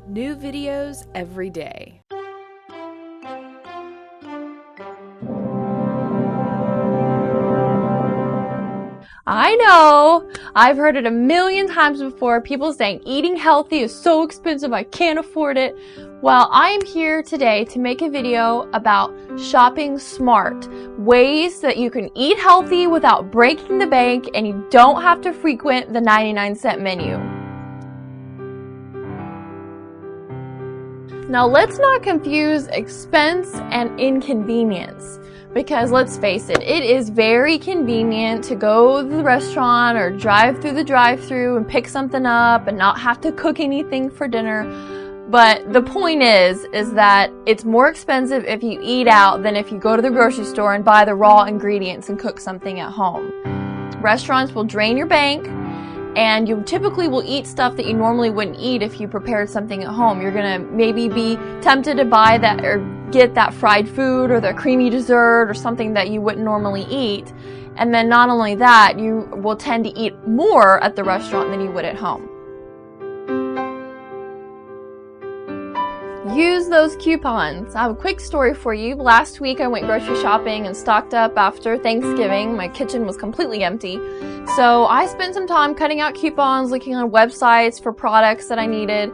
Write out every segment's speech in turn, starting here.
New videos every day. I know, I've heard it a million times before, people saying eating healthy is so expensive I can't afford it. Well, I am here today to make a video about shopping smart, ways that you can eat healthy without breaking the bank and you don't have to frequent the 99-cent menu. Now let's not confuse expense and inconvenience. Because let's face it, it is very convenient to go to the restaurant or drive through the drive-thru and pick something up and not have to cook anything for dinner. But the point is that it's more expensive if you eat out than if you go to the grocery store and buy the raw ingredients and cook something at home. Restaurants will drain your bank, and you typically will eat stuff that you normally wouldn't eat if you prepared something at home. You're gonna maybe be tempted to buy that or get that fried food or the creamy dessert or something that you wouldn't normally eat. And then not only that, you will tend to eat more at the restaurant than you would at home. Use those coupons. I have a quick story for you. Last week I went grocery shopping and stocked up after Thanksgiving. My kitchen was completely empty. So I spent some time cutting out coupons, looking on websites for products that I needed,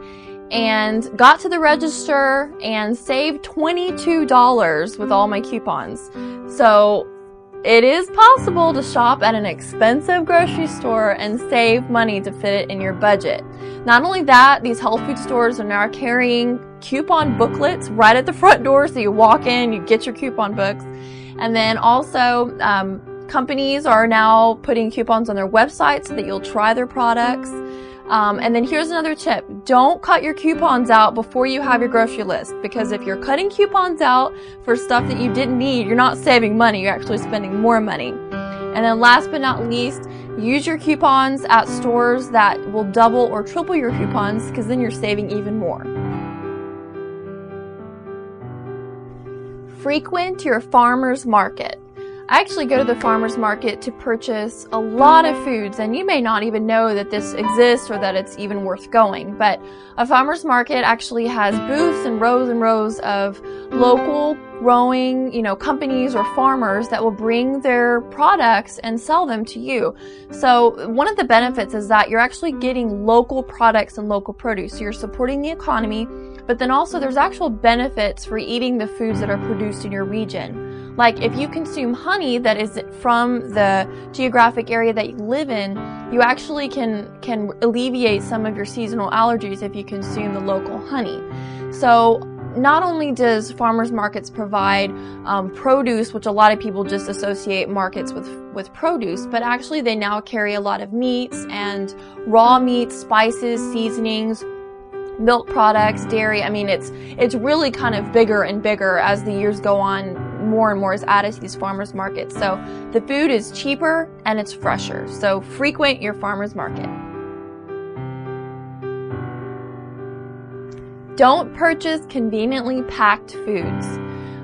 and got to the register and saved $22 with all my coupons. So it is possible to shop at an expensive grocery store and save money to fit it in your budget. Not only that, these health food stores are now carrying coupon booklets right at the front door, so you walk in, you get your coupon books. And then also, companies are now putting coupons on their website so that you'll try their products. And then here's another tip. Don't cut your coupons out before you have your grocery list, because if you're cutting coupons out for stuff that you didn't need, you're not saving money, you're actually spending more money. And then last but not least, use your coupons at stores that will double or triple your coupons, because then you're saving even more. Frequent your farmer's market. I actually go to the farmer's market to purchase a lot of foods, and you may not even know that this exists or that it's even worth going, but a farmer's market actually has booths and rows of local growing, companies or farmers that will bring their products and sell them to you. So one of the benefits is that you're actually getting local products and local produce. So you're supporting the economy, but then also there's actual benefits for eating the foods that are produced in your region. Like if you consume honey that is from the geographic area that you live in, you actually can alleviate some of your seasonal allergies if you consume the local honey. So not only does farmers markets provide produce, which a lot of people just associate markets with produce, but actually they now carry a lot of meats and raw meats, spices, seasonings, milk products, dairy. I mean, it's really kind of bigger and bigger as the years go on. More and more is added to these farmers markets. So the food is cheaper and it's fresher. So frequent your farmers market. Don't purchase conveniently packed foods.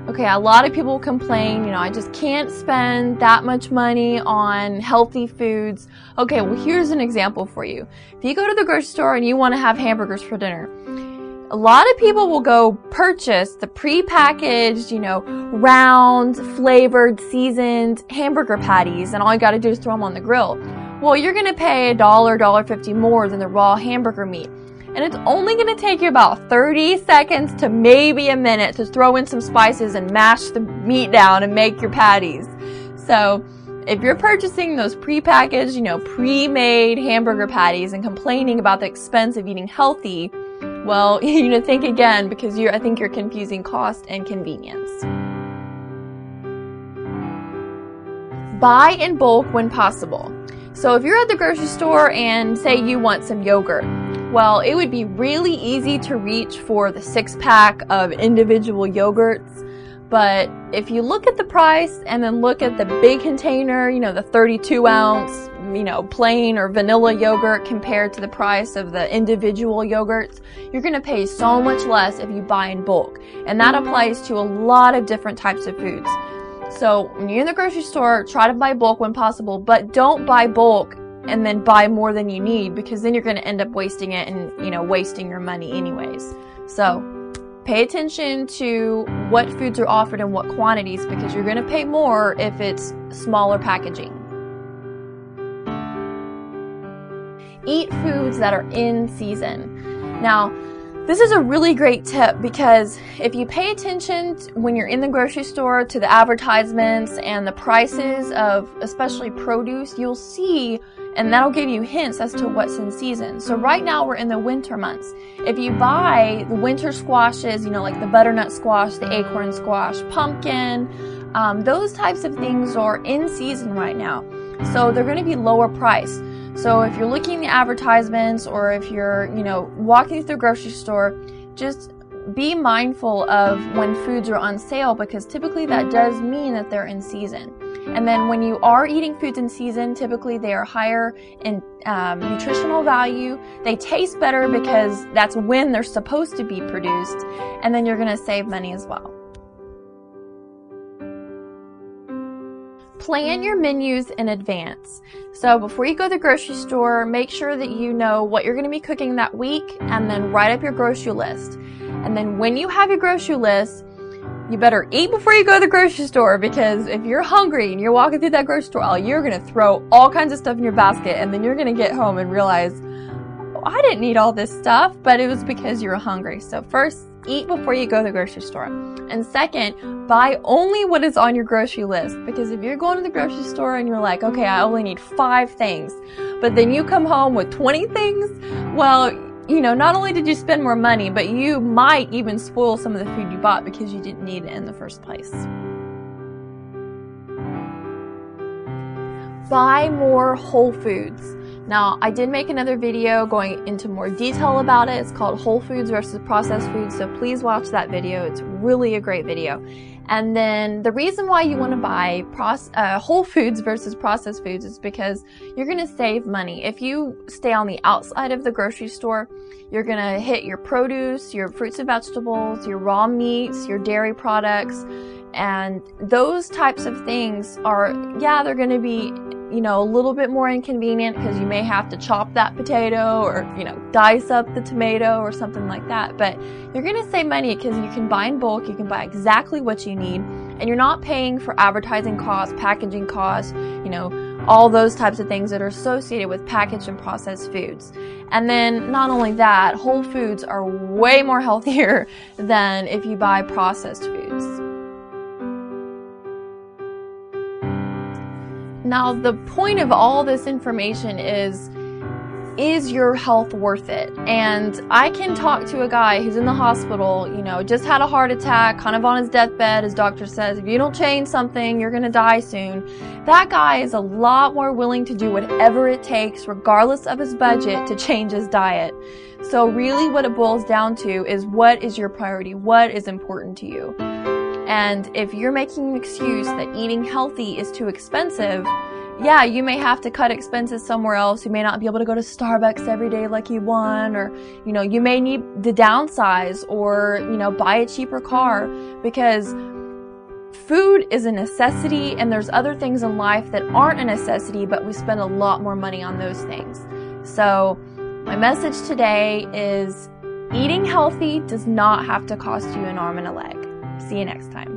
Okay, a lot of people complain, I just can't spend that much money on healthy foods. Okay, well here's an example for you. If you go to the grocery store and you want to have hamburgers for dinner, a lot of people will go purchase the pre-packaged, round, flavored, seasoned hamburger patties, and all you gotta do is throw them on the grill. Well, you're gonna pay $1, $1.50 more than the raw hamburger meat. And it's only gonna take you about 30 seconds to maybe a minute to throw in some spices and mash the meat down and make your patties. So, if you're purchasing those pre-packaged, pre-made hamburger patties and complaining about the expense of eating healthy, well, you need to think again, because I think you're confusing cost and convenience. Buy in bulk when possible. So if you're at the grocery store and say you want some yogurt, well, it would be really easy to reach for the 6-pack of individual yogurts. But if you look at the price and then look at the big container, the 32-ounce, plain or vanilla yogurt compared to the price of the individual yogurts, you're going to pay so much less if you buy in bulk. And that applies to a lot of different types of foods. So when you're in the grocery store, try to buy bulk when possible, but don't buy bulk and then buy more than you need, because then you're going to end up wasting it and, wasting your money anyways. So pay attention to what foods are offered and what quantities, because you're going to pay more if it's smaller packaging. Eat foods that are in season. Now, this is a really great tip, because if you pay attention when you're in the grocery store to the advertisements and the prices of especially produce, you'll see, and that'll give you hints as to what's in season. So right now we're in the winter months. If you buy the winter squashes, like the butternut squash, the acorn squash, pumpkin, those types of things are in season right now. So they're going to be lower priced. So if you're looking at the advertisements, or if you're, walking through the grocery store, just be mindful of when foods are on sale, because typically that does mean that they're in season. And then when you are eating foods in season, typically they are higher in nutritional value. They taste better because that's when they're supposed to be produced. And then you're going to save money as well. Plan your menus in advance. So before you go to the grocery store, make sure that you know what you're going to be cooking that week, and then write up your grocery list. And then when you have your grocery list, you better eat before you go to the grocery store, because if you're hungry and you're walking through that grocery store aisle, you're going to throw all kinds of stuff in your basket, and then you're going to get home and realize, oh, I didn't need all this stuff, but it was because you were hungry. So first, eat before you go to the grocery store. And second, buy only what is on your grocery list, because if you're going to the grocery store and you're like, okay, I only need 5 things, but then you come home with 20 things, well, not only did you spend more money, but you might even spoil some of the food you bought because you didn't need it in the first place. Buy more whole foods. Now, I did make another video going into more detail about it. It's called Whole Foods versus Processed Foods, so please watch that video. It's really a great video. And then the reason why you want to buy whole foods versus processed foods is because you're going to save money. If you stay on the outside of the grocery store, you're going to hit your produce, your fruits and vegetables, your raw meats, your dairy products, and those types of things are, they're going to be a little bit more inconvenient, because you may have to chop that potato or, dice up the tomato or something like that. But you're going to save money because you can buy in bulk, you can buy exactly what you need, and you're not paying for advertising costs, packaging costs, all those types of things that are associated with packaged and processed foods. And then not only that, whole foods are way more healthier than if you buy processed foods. Now, the point of all this information is your health worth it? And I can talk to a guy who's in the hospital, just had a heart attack, kind of on his deathbed. His doctor says, if you don't change something, you're going to die soon. That guy is a lot more willing to do whatever it takes, regardless of his budget, to change his diet. So really what it boils down to is, what is your priority? What is important to you? And if you're making an excuse that eating healthy is too expensive, you may have to cut expenses somewhere else. You may not be able to go to Starbucks every day like you want, or, you may need to downsize or, buy a cheaper car, because food is a necessity, and there's other things in life that aren't a necessity, but we spend a lot more money on those things. So my message today is, eating healthy does not have to cost you an arm and a leg. See you next time.